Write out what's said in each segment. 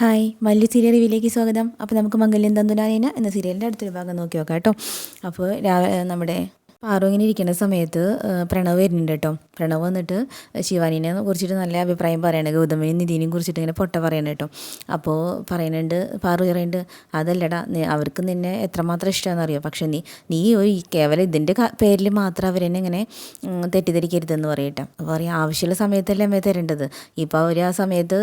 Hi Mallu serial റിവ്യൂയിലേക്ക് സ്വാഗതം. അപ്പോൾ നമുക്ക് മംഗല്യം തന്തുനാനേന എന്ന സീരിയലിൻ്റെ അടുത്തൊരു ഭാഗം നോക്കി നോക്കാം കേട്ടോ. അപ്പോൾ നമ്മുടെ പാറു ഇങ്ങനെ ഇരിക്കുന്ന സമയത്ത് പ്രണവ് വരുന്നുണ്ട് കേട്ടോ. പ്രണവ് വന്നിട്ട് ശിവാനിനെ കുറിച്ചിട്ട് നല്ല അഭിപ്രായം പറയണേ, ഗൗതമിനെയും നിധിനെയും കുറിച്ചിട്ട് ഇങ്ങനെ പൊട്ട പറയണേ കേട്ടോ. അപ്പോൾ പറയുന്നുണ്ട്, പാറു പറയുന്നുണ്ട്, അതല്ലടാ അവർക്ക് നിന്നെ എത്രമാത്രം ഇഷ്ടമാണെന്ന് അറിയോ, പക്ഷെ നീ ഒരു കേവലം ഇതിൻ്റെ പേരിൽ മാത്രം അവരെന്നെ ഇങ്ങനെ തെറ്റിദ്ധരിക്കരുതെന്ന് പറയട്ടെ. അപ്പോൾ പറയാം, ആവശ്യമുള്ള സമയത്തല്ലേ അമ്മയെ തരേണ്ടത്. ഇപ്പോൾ അവർ ആ സമയത്ത്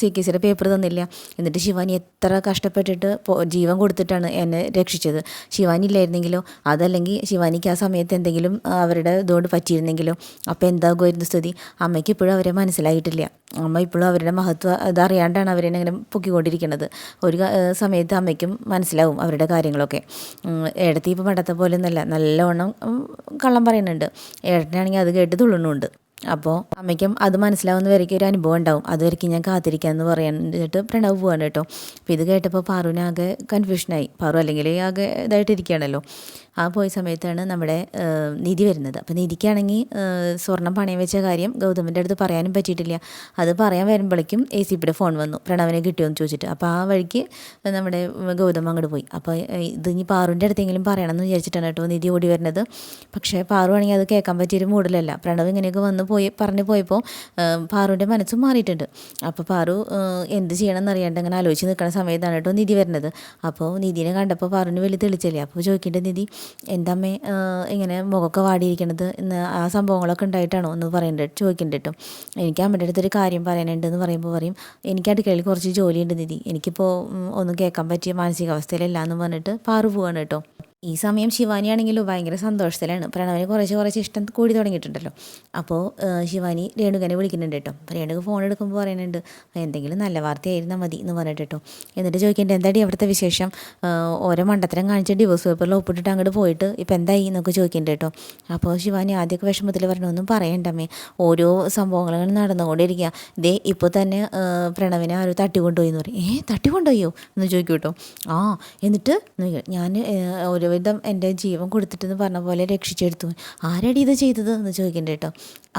CKCയുടെ പേപ്പർ തന്നില്ല. എന്നിട്ട് ശിവാനി എത്ര കഷ്ടപ്പെട്ടിട്ട് ജീവൻ കൊടുത്തിട്ടാണ് എന്നെ രക്ഷിച്ചത്. ശിവാനി ഇല്ലായിരുന്നെങ്കിലോ, അതല്ലെങ്കിൽ ശിവാനിക്ക് ആ സമയത്ത് എന്തെങ്കിലും അവരുടെ ഇതുകൊണ്ട് പറ്റിയിരുന്നെങ്കിലോ, അപ്പോൾ എന്താകുമായിരുന്നു സ്ഥിതി? അമ്മയ്ക്ക് ഇപ്പോഴും അവരെ മനസ്സിലായിട്ടില്ല. അമ്മ ഇപ്പോഴും അവരുടെ മഹത്വം ഇതറിയാണ്ടാണ് അവരെന്നെ ഇങ്ങനെ പൊക്കിക്കൊണ്ടിരിക്കുന്നത്. ഒരു സമയത്ത് അമ്മയ്ക്കും മനസ്സിലാവും അവരുടെ കാര്യങ്ങളൊക്കെ. ഏടത്തി ഇപ്പോൾ പണ്ടത്തെ പോലെ ഒന്നല്ല, നല്ലവണ്ണം കള്ളം പറയുന്നുണ്ട്. ഏട്ടനാണെങ്കിൽ അത് കേട്ട് തുള്ളുന്നുണ്ട്. അപ്പോൾ അമ്മയ്ക്കും അത് മനസ്സിലാവുന്ന വരയ്ക്ക് ഒരു അനുഭവം ഉണ്ടാവും. അതുവരയ്ക്ക് ഞാൻ കാത്തിരിക്കാമെന്ന് പറയാനിട്ട് പ്രണവ് പോവാണ് കേട്ടോ. അപ്പോൾ ഇത് കേട്ടപ്പോൾ പാറുവിനാകെ കൺഫ്യൂഷനായി. പാറു അല്ലെങ്കിൽ ആകെ ഇതായിട്ടിരിക്കുകയാണല്ലോ. ആ പോയ സമയത്താണ് നമ്മുടെ നിധി വരുന്നത്. അപ്പോൾ നിധിക്കാണെങ്കിൽ സ്വർണം പണയം വെച്ച കാര്യം ഗൗതമിൻ്റെ അടുത്ത് പറയാനും പറ്റിയിട്ടില്ല. അത് പറയാൻ വരുമ്പോഴേക്കും ACPയുടെ ഫോൺ വന്നു, പ്രണവിനെ കിട്ടിയോന്ന് ചോദിച്ചിട്ട്. അപ്പോൾ ആ വഴിക്ക് നമ്മുടെ ഗൗതം അങ്ങോട്ട് പോയി. അപ്പോൾ ഇത് ഇനി പാറുവിൻ്റെ അടുത്തെങ്കിലും പറയണമെന്ന് വിചാരിച്ചിട്ടാണ് കേട്ടോ നിധി ഓടി വരുന്നത്. പക്ഷേ പാറു ആണെങ്കിൽ അത് കേൾക്കാൻ പറ്റിയൊരു മൂഡിലല്ല. പ്രണവ് ഇങ്ങനെയൊക്കെ പറഞ്ഞു പോയപ്പോൾ പാറുവിൻ്റെ മനസ്സും മാറിയിട്ടുണ്ട്. അപ്പോൾ പാറു എന്ത് ചെയ്യണമെന്ന് അറിയാണ്ട് അങ്ങനെ ആലോചിച്ച് നിൽക്കുന്ന സമയത്താണ് കേട്ടോ നിധി വരുന്നത്. അപ്പോൾ നിധിനെ കണ്ടപ്പോൾ പാറുവിന് വലിയ തെളിച്ചല്ലേ. അപ്പോൾ ചോദിക്കേണ്ടത്, നിധി എന്താമ്മേ ഇങ്ങനെ മുഖമൊക്കെ വാടിയിരിക്കണത്, ഇന്ന് ആ സംഭവങ്ങളൊക്കെ ഉണ്ടായിട്ടാണോ എന്ന് ചോദിക്കുന്നുണ്ട് കേട്ടോ. എനിക്ക് അമ്മയുടെ അടുത്തൊരു കാര്യം പറയാനുണ്ടെന്ന് പറയുമ്പോൾ പറയും, എനിക്ക് അടുക്കളയിൽ കുറച്ച് ജോലിയുണ്ട് നിധി, എനിക്കിപ്പോൾ ഒന്നും കേൾക്കാൻ പറ്റിയ മാനസികാവസ്ഥയിലല്ല എന്ന് പറഞ്ഞിട്ട് പാറു പോവാണ് കേട്ടോ. ഈ സമയം ശിവാനിയാണെങ്കിലും ഭയങ്കര സന്തോഷത്തിലാണ്. പ്രണവിന് കുറച്ച് ഇഷ്ടം കൂടി തുടങ്ങിയിട്ടുണ്ടല്ലോ. അപ്പോൾ ശിവാനി രേണുകനെ വിളിക്കുന്നുണ്ട് കേട്ടോ. അപ്പോൾ രേണുക ഫോൺ എടുക്കുമ്പോൾ പറയുന്നുണ്ട്, എന്തെങ്കിലും നല്ല വാർത്തയായിരുന്നാൽ മതി എന്ന് പറഞ്ഞിട്ട് കേട്ടോ. എന്നിട്ട് ചോദിക്കേണ്ടത്, എന്താടി അവിടുത്തെ വിശേഷം, ഓരോ മണ്ടത്തരം കാണിച്ച് ഡിവോഴ്സ് പേപ്പറിൽ ഒപ്പിട്ടിട്ട് അങ്ങോട്ട് പോയിട്ട് ഇപ്പോൾ എന്തായി എന്നൊക്കെ ചോദിക്കുന്നുണ്ട് കേട്ടോ. അപ്പോൾ ശിവാനി ആദ്യമൊക്കെ വിഷമത്തിൽ പറഞ്ഞു, ഒന്നും പറയണ്ടമ്മേ, ഓരോ സംഭവങ്ങൾ നടന്നുകൊണ്ടിരിക്കുക. ഇതേ ഇപ്പോൾ തന്നെ പ്രണവിനെ ആരും തട്ടിക്കൊണ്ടുപോയി എന്ന് പറയും. തട്ടിക്കൊണ്ടുപോയോ എന്ന് ചോദിക്കും കേട്ടോ. എന്നിട്ട് ഞാൻ ഒരുവിധം എൻ്റെ ജീവൻ കൊടുത്തിട്ടെന്ന് പറഞ്ഞ പോലെ രക്ഷിച്ചെടുത്തു. ആരാടി ഇത് ചെയ്തത് എന്ന് ചോദിക്കണ്ട കേട്ടോ.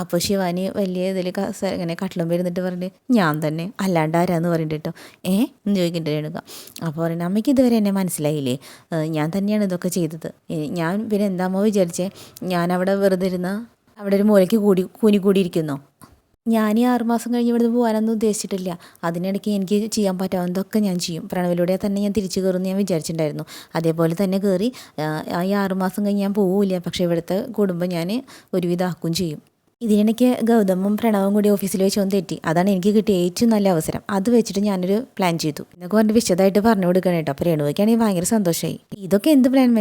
അപ്പോൾ ശിവാനി വലിയ ഇതിൽ ഇങ്ങനെ കട്ടിലും വരുന്നിട്ട് പറഞ്ഞിട്ട്, ഞാൻ തന്നെ, അല്ലാണ്ട് ആരാന്ന് പറയുന്നുണ്ട് കേട്ടോ. എന്ന് ചോദിക്കണ്ട രേണുക. അപ്പോൾ പറയുന്നത്, അമ്മയ്ക്ക് ഇതുവരെ എന്നെ മനസ്സിലായില്ലേ, ഞാൻ തന്നെയാണ് ഇതൊക്കെ ചെയ്തത്. ഞാൻ പിന്നെ എന്താമോ വിചാരിച്ചേ, ഞാൻ അവിടെ വെറുതെ ഇരുന്ന അവിടെ ഒരു മൂലയ്ക്ക് കൂടിയിരിക്കുന്നോ? ഞാൻ ഈ 6 മാസം കഴിഞ്ഞ് ഇവിടുന്ന് പോകാനൊന്നും ഉദ്ദേശിച്ചിട്ടില്ല. അതിനിടയ്ക്ക് എനിക്ക് ചെയ്യാൻ പറ്റാവുന്നതൊക്കെ ഞാൻ ചെയ്യും. പ്രണവിലൂടെ തന്നെ ഞാൻ തിരിച്ചു കയറുമെന്ന് ഞാൻ വിചാരിച്ചിട്ടുണ്ടായിരുന്നു. അതേപോലെ തന്നെ കയറി ഈ 6 മാസം കഴിഞ്ഞ് ഞാൻ പോവില്ല. പക്ഷേ ഇവിടുത്തെ കുടുംബം ഞാൻ ഒരുവിധം ആക്കും ചെയ്യും. ഇതിനിടയ്ക്ക് ഗൗതമും പ്രണവും കൂടി ഓഫീസിൽ വെച്ച് ഒന്ന് തെറ്റി. അതാണ് എനിക്ക് കിട്ടിയ ഏറ്റവും നല്ല അവസരം. അത് വെച്ചിട്ട് ഞാനൊരു പ്ലാൻ ചെയ്തു എന്നൊക്കെ പറഞ്ഞ് വിശദമായിട്ട് പറഞ്ഞു കൊടുക്കണം കേട്ടോ. അപ്പോൾ രേണുവയ്ക്കാണെങ്കിൽ ഭയങ്കര സന്തോഷമായി. ഇതൊക്കെ എന്ത് പ്ലാൻ,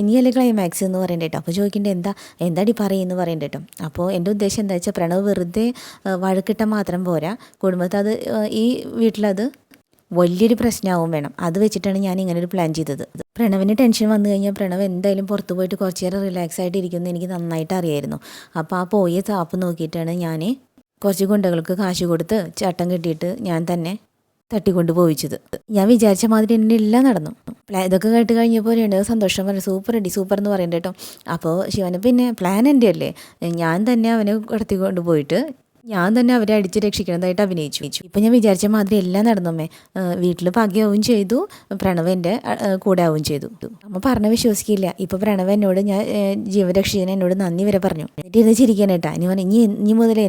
ഇനിയല്ലേ ക്ലൈമാക്സ് എന്ന് പറയണ്ട കേട്ടോ. അപ്പോൾ ചോദിക്കേണ്ടത്, എന്താടി പറയുമെന്ന് പറയണ്ട കേട്ടോ. അപ്പോൾ എൻ്റെ ഉദ്ദേശം എന്താ വെച്ചാൽ, പ്രണവ് വെറുതെ വഴക്കിട്ടാൽ മാത്രം പോരാ, കുടുംബത്തിൽ അത് ഈ വീട്ടിലത് വലിയൊരു പ്രശ്നമാവും വേണം. അത് വെച്ചിട്ടാണ് ഞാൻ ഇങ്ങനൊരു പ്ലാൻ ചെയ്തത്. പ്രണവിന് ടെൻഷൻ വന്നു കഴിഞ്ഞാൽ പ്രണവ് എന്തായാലും പുറത്ത് പോയിട്ട് കുറച്ച് നേരം റിലാക്സ് ആയിട്ട് ഇരിക്കുമെന്ന് എനിക്ക് നന്നായിട്ട് അറിയായിരുന്നു. അപ്പോൾ ആ പോയ താപ്പ് നോക്കിയിട്ടാണ് ഞാൻ കുറച്ച് ഗുണ്ടകൾക്ക് കാശ് കൊടുത്ത് ചട്ടം കെട്ടിയിട്ട് ഞാൻ തന്നെ തട്ടിക്കൊണ്ട് പോയിച്ചത്. ഞാൻ വിചാരിച്ച മാതിരി എന്നെ എല്ലാം നടന്നു. ഇതൊക്കെ കേട്ട് കഴിഞ്ഞപ്പോൾ രേണുക സന്തോഷം പറഞ്ഞു, സൂപ്പർ എന്ന് പറയുന്നത് കേട്ടോ. അപ്പോൾ ശിവന്, പിന്നെ പ്ലാൻ എൻ്റെ അല്ലേ, ഞാൻ തന്നെ അവനെ കടത്തിക്കൊണ്ട് പോയിട്ട് ഞാൻ തന്നെ അവരെ അടിച്ച് രക്ഷിക്കുന്നതായിട്ട് അഭിനയിച്ചു. ഇപ്പം ഞാൻ വിചാരിച്ച മാതിരി എല്ലാം നടന്നമ്മേ. വീട്ടിൽ ഭാഗ്യമാവും ചെയ്തു, പ്രണവ് എൻ്റെ കൂടെ ആവുകയും ചെയ്തു. അമ്മ പറഞ്ഞ വിശ്വസിക്കില്ല. ഇപ്പോൾ പ്രണവ് എന്നോട് ഞാൻ ജീവരക്ഷകന് എന്നോട് നന്ദി വരെ പറഞ്ഞു. എന്നിട്ട് ഇരുന്ന് ചിരിക്കാനേട്ടാ. ഇനി മുതൽ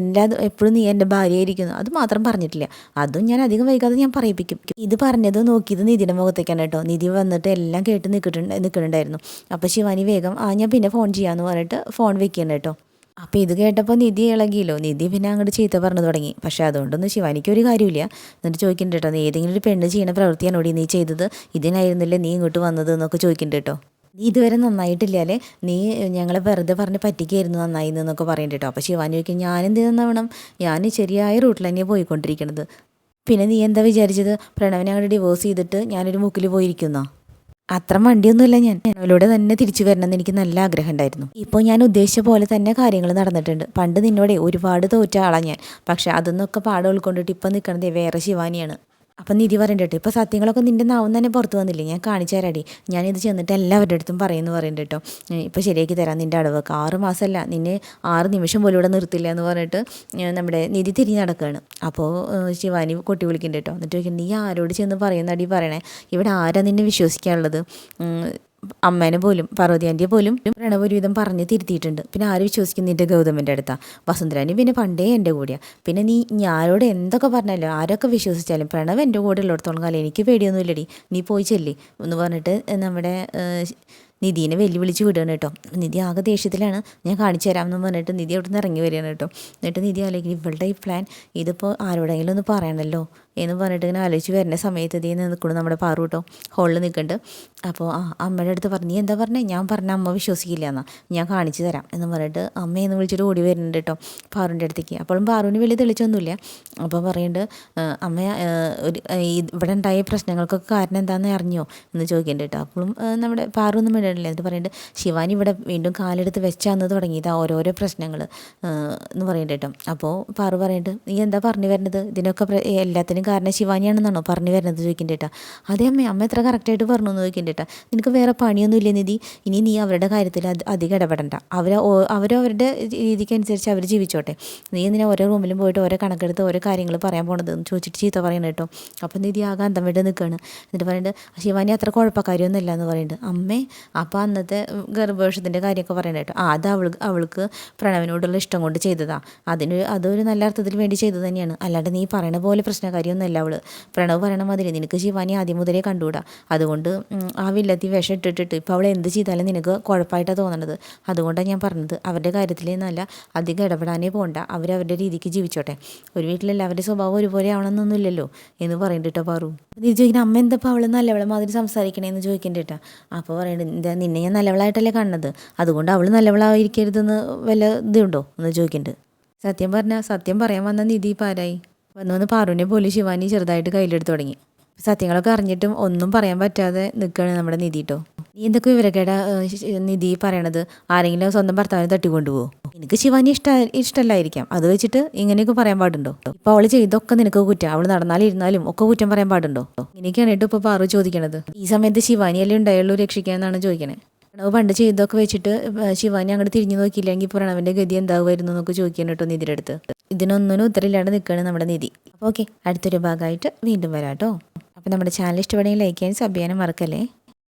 എപ്പോഴും നീ എൻ്റെ ഭാര്യയായിരിക്കുന്നു, അത് മാത്രം പറഞ്ഞിട്ടില്ല. അതും ഞാൻ അധികം വൈകാതെ ഞാൻ പറയിപ്പിക്കും. ഇത് പറഞ്ഞത് നോക്കിയത് നിധിയുടെ മുഖത്തേക്കാണ് കേട്ടോ. നിധി വന്നിട്ട് എല്ലാം കേട്ട് നിൽക്കുന്നുണ്ടായിരുന്നു. അപ്പോൾ ശിവാനി വേഗം ഞാൻ പിന്നെ ഫോൺ ചെയ്യാമെന്ന് പറഞ്ഞിട്ട് ഫോൺ വെക്കണം കേട്ടോ. അപ്പോൾ ഇത് കേട്ടപ്പോൾ നിധി ഇളകിയല്ലോ. നിധി പിന്നെ അങ്ങോട്ട് ചീത്ത പറഞ്ഞു തുടങ്ങി. പക്ഷേ അതുകൊണ്ടൊന്നും ശിവാനിക്ക് ഒരു കാര്യമില്ല. എന്നിട്ട് ചോദിക്കുന്നുണ്ട് കേട്ടോ, നീ ഏതെങ്കിലും ഒരു പെണ്ണ് ചെയ്യുന്ന പ്രവൃത്തിയാണോടി നീ ചെയ്തത്, ഇതിനായിരുന്നില്ലേ നീ ഇങ്ങോട്ട് വന്നത് എന്നൊക്കെ ചോദിക്കുന്നുണ്ട് കേട്ടോ. നീ ഇതുവരെ നന്നായിട്ടില്ലേ, നീ ഞങ്ങളെ വെറുതെ പറഞ്ഞ് പറ്റിക്കായിരുന്നു നന്നായി എന്നൊക്കെ പറയുന്നുണ്ട് കേട്ടോ. അപ്പോൾ ശിവാനി ചോദിക്കും, ഞാനെന്ത് നന്നാവണം, ഞാൻ ശരിയായ റൂട്ടിൽ തന്നെയാണ് പോയിക്കൊണ്ടിരിക്കുന്നത്. പിന്നെ നീ എന്താ വിചാരിച്ചത്, പ്രണവിനെ അങ്ങോട്ട് ഡിവോഴ്സ് ചെയ്തിട്ട് ഞാനൊരു മുക്കിൽ പോയിരിക്കുന്നോ? അത്ര മണ്ടിയൊന്നുമില്ല. ഞാൻ അവളോട് തന്നെ തിരിച്ചു വരണമെന്ന് എനിക്ക് നല്ല ആഗ്രഹം ഉണ്ടായിരുന്നു. ഇപ്പോൾ ഞാൻ ഉദ്ദേശിച്ച പോലെ തന്നെ കാര്യങ്ങൾ നടന്നിട്ടുണ്ട്. പണ്ട് നിന്നോടെ ഒരുപാട് തോറ്റ ആളാണ് ഞാൻ. പക്ഷെ അതൊന്നൊക്കെ പാഠം ഉൾക്കൊണ്ടിട്ട് ഇപ്പം നിൽക്കണതേ വേറെ ശിവാനിയാണ്. അപ്പം നിധി പറയണ്ട കേട്ടോ, ഇപ്പോൾ സത്യങ്ങളൊക്കെ നിൻ്റെ നാവും തന്നെ പുറത്ത് വന്നില്ലേ, ഞാൻ കാണിച്ചു തരാടി, ഞാനിത് ചെന്നിട്ട് എല്ലാവരുടെ അടുത്തും പറയുമെന്ന് പറയുന്നുണ്ട് കേട്ടോ. ഇപ്പോൾ ശരിയാക്കി തരാം നിൻ്റെ അടവൊക്കെ, 6 മാസമല്ല നിന്നെ 6 നിമിഷം പോലും ഇവിടെ നിർത്തില്ല എന്ന് പറഞ്ഞിട്ട് നമ്മുടെ നിധി തിരിഞ്ഞ് നടക്കുകയാണ്. അപ്പോൾ ശിവാനി കൊട്ടി വിളിക്കുന്നുണ്ട് കേട്ടോ. എന്നിട്ട് ചോദിക്കുന്നത്, നീ ആരോട് ചെന്ന് പറയുന്നടി പറയണേ, ഇവിടെ ആരാ നിന്നെ വിശ്വസിക്കാനുള്ളത്? അമ്മേനെ പോലും പാർവതി ആൻറ്റിയെ പോലും പ്രണവ് ഒരുവിധം പറഞ്ഞ് തിരുത്തിയിട്ടുണ്ട്. പിന്നെ ആര് വിശ്വസിക്കും നിൻ്റെ ഗൗതമിൻ്റെ അടുത്താ? വസുന്ധരാനി പിന്നെ പണ്ടേ എൻ്റെ കൂടെയാണ്. പിന്നെ നീ ഞാനോട് എന്തൊക്കെ പറഞ്ഞാലും ആരൊക്കെ വിശ്വസിച്ചാലും പ്രണവ് എൻ്റെ കൂടെ ഉള്ളിടത്തോളം കാലം എനിക്ക് പേടിയൊന്നുമില്ലടി, നീ പോയി ചെല്ലി എന്ന് പറഞ്ഞിട്ട് നമ്മുടെ നിധീനെ വെല്ലുവിളിച്ച് വിടുകയാണ് കേട്ടോ. നിധി ആകെ ദേഷ്യത്തിലാണ്. ഞാൻ കാണിച്ചു തരാമെന്ന് പറഞ്ഞിട്ട് നിധി അവിടെ നിന്ന് ഇറങ്ങി വരികയാണ് കേട്ടോ. എന്നിട്ട് നിധി ആലോചിക്കും, ഇവളുടെ ഈ പ്ലാൻ ഇതിപ്പോൾ ആരോടെങ്കിലും ഒന്ന് പറയണമല്ലോ എന്ന് പറഞ്ഞിട്ട് ഇങ്ങനെ ആലോചിച്ച് വരുന്ന സമയത്ത് ഇതിൽ നിന്ന് നിൽക്കണം നമ്മുടെ പാറു കേട്ടോ, ഹോളിൽ നിൽക്കുന്നുണ്ട്. അപ്പോൾ അമ്മയുടെ അടുത്ത് പറഞ്ഞു, നീ എന്താ പറഞ്ഞേ? ഞാൻ പറഞ്ഞ അമ്മ വിശ്വസിക്കില്ല എന്നാ, ഞാൻ കാണിച്ചു തരാം എന്ന് പറഞ്ഞിട്ട് അമ്മയെന്ന് വിളിച്ചിട്ട് ഓടി വരുന്നുണ്ട് കേട്ടോ പാറുവിൻ്റെ അടുത്തേക്ക്. അപ്പോഴും പാറുവിന് വലിയ തെളിച്ചൊന്നുമില്ല. അപ്പോൾ പറയുന്നുണ്ട്, അമ്മ ഒരു ഇവിടെ ഉണ്ടായ പ്രശ്നങ്ങൾക്കൊക്കെ കാരണം എന്താണെന്ന് അറിഞ്ഞോ എന്ന് ചോദിക്കുന്നുണ്ട് കേട്ടോ. അപ്പോഴും നമ്മുടെ പാറു ഒന്നും വേണ്ടില്ല. എന്നിട്ട് പറയുന്നുണ്ട്, ശിവാനി ഇവിടെ വീണ്ടും കാലെടുത്ത് വെച്ചാന്ന് തുടങ്ങിയത് ഓരോരോ പ്രശ്നങ്ങൾ എന്ന് പറയുന്നുണ്ട് കേട്ടോ. അപ്പോൾ പാറു പറയുന്നുണ്ട്, നീ എന്താ പറഞ്ഞു വരുന്നത്? ഇതിനൊക്കെ എല്ലാത്തിനും കാരണം ശിവാനിയാണെന്നാണോ പറഞ്ഞു വരുന്നത് ചോദിക്കുന്നുണ്ട് കേട്ടോ. അതേ അമ്മ എത്ര കറക്റ്റായിട്ട് പറഞ്ഞു എന്ന് ചോദിക്കുന്നുണ്ട് കേട്ടോ. നിനക്ക് വേറെ പണിയൊന്നും ഇല്ല നിധി, ഇനി നീ അവരുടെ കാര്യത്തിൽ അധികം ഇടപെടണ്ട. അവരവരുടെ രീതിക്കനുസരിച്ച് അവർ ജീവിച്ചോട്ടെ. നീ എന്തിനാ ഓരോ റൂമിലും പോയിട്ട് ഓരോ കണക്കെടുത്ത് ഓരോ കാര്യങ്ങൾ പറയാൻ പോണത് എന്ന് ചോദിച്ചിട്ട് ചീത്ത പറയണം കേട്ടോ. അപ്പം നിധി ആകെ അന്തം വിട്ട് നിൽക്കുകയാണ്. എന്നിട്ട് പറയുന്നുണ്ട്, ശിവാനി അത്ര കുഴപ്പക്കാരിയൊന്നുമില്ല എന്ന് പറയുന്നുണ്ട്. അമ്മേ അപ്പോൾ അന്നത്തെ ഗർഭവേഷത്തിൻ്റെ കാര്യമൊക്കെ പറയണ കേട്ടോ. അത് അവൾക്ക് പ്രണവിനോടുള്ള ഇഷ്ടം കൊണ്ട് ചെയ്തതാണ്. അതൊരു നല്ല അർത്ഥത്തിൽ വേണ്ടി ചെയ്തത് തന്നെയാണ്. അല്ലാണ്ട് നീ പറയണ പോലെ പ്രശ്നക്കാരിയൊന്നുമല്ല അവൾ. പ്രണവ് പറയണ മാതിരി നിനക്ക് ശിവാനി ആദ്യം മുതലേ കണ്ടുകൂടാ. അതുകൊണ്ട് ആ വില്ലത്തി വിഷം ഇട്ടിട്ട് ഇപ്പോൾ അവൾ എന്ത് ചെയ്താലും നിനക്ക് കുഴപ്പമായിട്ടാണ് തോന്നണത്. അതുകൊണ്ടാണ് ഞാൻ പറഞ്ഞത്, അവരുടെ കാര്യത്തിൽ നല്ല അധികം ഇടപെടാനേ പോകണ്ട, അവരവരുടെ രീതിക്ക് ജീവിച്ചോട്ടെ. ഒരു വീട്ടിലെല്ലാവരുടെ സ്വഭാവം ഒരുപോലെ ആവണമെന്നൊന്നുമില്ലല്ലോ എന്ന് പറയുന്നുണ്ട് കേട്ടോ പാറു. നീ ചോദിക്കുന്ന, അമ്മ എന്തപ്പോൾ അവൾ നല്ലവളെ മാതിരി സംസാരിക്കണേന്ന് ചോദിക്കേണ്ട കേട്ടോ. അപ്പോൾ പറയുന്നുണ്ട്, എന്താ നിന്നെ ഞാൻ നല്ലവളായിട്ടല്ലേ കാണുന്നത്, അതുകൊണ്ട് അവൾ നല്ലവളായിരിക്കരുതെന്ന് വല്ല ഇതുണ്ടോ എന്ന് ചോദിക്കുന്നുണ്ട്. സത്യം പറഞ്ഞാൽ സത്യം പറയാൻ വന്ന നിധി പാരായി വന്ന് പാറുവിനെ പോലും ശിവാനി ചെറുതായിട്ട് കയ്യിലെടുത്ത് തുടങ്ങി. സത്യങ്ങളൊക്കെ അറിഞ്ഞിട്ടും ഒന്നും പറയാൻ പറ്റാതെ നിൽക്കുകയാണ് നമ്മുടെ നിധി കേട്ടോ. നീ എന്തൊക്കെ വിവരക്കേടാ നിധി പറയണത്? ആരെങ്കിലും സ്വന്തം ഭർത്താവിനെ തട്ടിക്കൊണ്ടുപോകുമോ? നിനക്ക് ശിവാനി ഇഷ്ടമല്ലായിരിക്കാം, അത് വെച്ചിട്ട് ഇങ്ങനെയൊക്കെ പറയാൻ പാടുണ്ടോ? ഇപ്പോൾ അവൾ ചെയ്തൊക്കെ നിനക്ക് കുറ്റം, അവൾ നടന്നാലും ഇരുന്നാലും ഒക്കെ കുറ്റം പറയാൻ പാടുണ്ടോ? ഇങ്ങനെയൊക്കെയാണ് കേട്ടോ ഇപ്പോൾ പാറു ചോദിക്കണത്. ഈ സമയത്ത് ശിവാനിയല്ലേ ഉണ്ടായുള്ളൂ രക്ഷിക്കാമെന്നാണ് ചോദിക്കണേ. പ്രണവ് പണ്ട് ചെയ്തൊക്കെ വെച്ചിട്ട് ശിവാനി അങ്ങോട്ട് തിരിഞ്ഞു നോക്കിയില്ലെങ്കിൽ പ്രണവിൻ്റെ ഗതി എന്താകുമായിരുന്നു എന്നൊക്കെ ചോദിക്കാൻ കേട്ടോ നിധിയുടെ അടുത്ത്. ഇതിനൊന്നിനും ഉത്തരമില്ലാണ്ട് നിൽക്കുകയാണ് നമ്മുടെ നിധി. അപ്പോൾ ഓക്കെ, അടുത്തൊരു ഭാഗമായിട്ട് വീണ്ടും വരാം കേട്ടോ. അപ്പോൾ നമ്മുടെ ചാനൽ ഇഷ്ടപ്പെടുകയും ലൈക്ക് ചെയ്യാനും സബ് ചെയ്യാനും മറക്കല്ലേ.